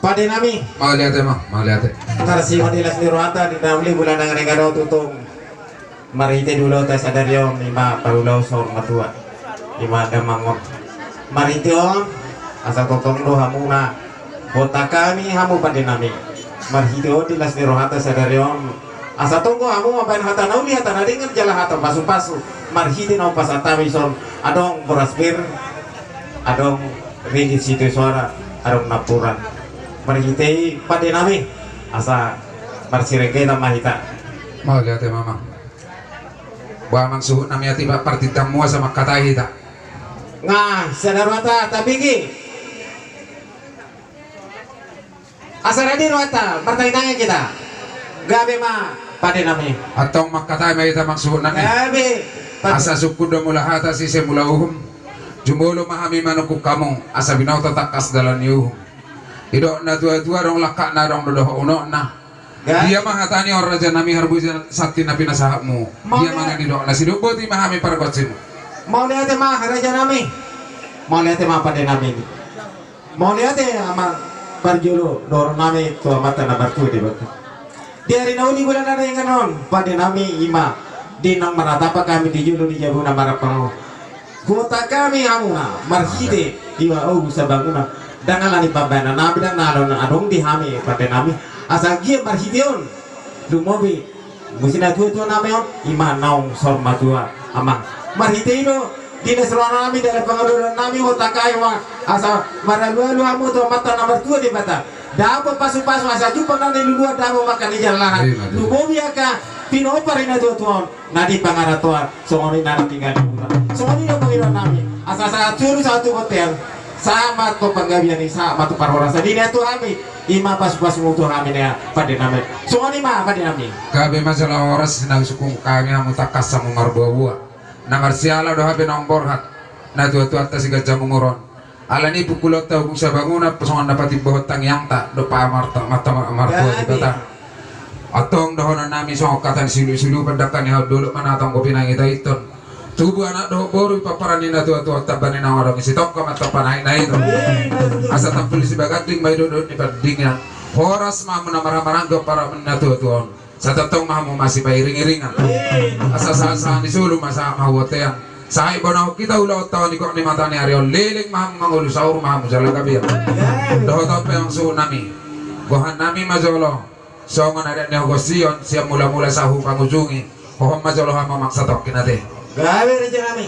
Pade nami Maliate mah, maliate. tarsi madilas ni rohata di dalam bulan ng regalo tutong marite dulu tes adario lima paulau sor matua lima damangok marite om asa totong lo hamuna kota kami hamu pade nami marite om dilas ni rohata sadario asa tunggu hamu mabain hata nauli hata nadingan jala hata pasu-pasu marite no pasatami son adong borasbir adong ringgit situ suara adong napuran marite pade nami asa marsireke na mahita Maliate mama. Bamang suhu namanya tiba partita mua sama kata kita. nga sadarwata tabigi asa radi rwata pertanyaan kita gabe ma pade nami Atong makata may kita maksuhu nami. gabe Asa sukudo mula hata si mula uhum. Jumulo mahami manukuk kamu asa binaw tatakas dalan yuhum. Ido na dua-dua dong laka na dong dodoh uno na. Dia mahatani orang raja nami harbujan sakti na pinasahapmu. Dia mga nidok na sinubo ti mahami paragotsin. mau lihat ma haraja nami mau lihat ma pade nami mau lihat ama parjulu dor nami to mata na bartu di batu dari nauli bulan ada yang kanon pade nami ima dinang maratapa kami di julu di jabuna marapang kota kami amuna marhide iwa oh sabanguna dangalani babana nabi dan nalon adong dihami pade nami asal gia marhideon lumobi musina tua nami on ima naung sorma tua amang marhideno dinas ruang nami dalam pengaduan nami kota kaiwa asal maralu amu to mata nomor tua di bata dapo pasu-pasu asa jumpa nani lulua dapo makan di jalan lumobi aka pino parina tuan nadi pangaratuan songoni nani tinggal songoni no pengiran nami asa curu satu hotel sama to panggabian ni sama to parorasa di tu kami ima pas mutu kami ya pada nami songoni ma pada nami Gabi masalah oras nang sukung kami amu takas sama marbuah-buah. Namar siala doha benombor hat. Na tua-tua atas siga jamunguron. Alani pukulot tau kung sa banguna pasongan dapat ibohotang yang tak do pa marta mata marbuah di bata. Atong dohonan nami song katan silu-silu pendakan ni dulu manatong ko pinangita iton. Tubuh anak doh boru paparani na tua-tua tabani na warong isitok ka mata panay na ito. Asa tampil si bagatling may doon ni padingan. Horas mamu na maramaranggo para menatutuan. Sa tatong mamu masih pairing-iringan. Asa sa ni sulu masa mahuwatean. Sa iba na kita ulaw taon ni ko ni mata ni Ariel liling mamu mangulu saur mamu jalan kabiyan. Doho tope ang suhu nami. Gohan nami majolo. So nga na niya gosiyon siya mula-mula sa hukang ujungi. Kohong majolo hama maksatok kinate. gawe reja nami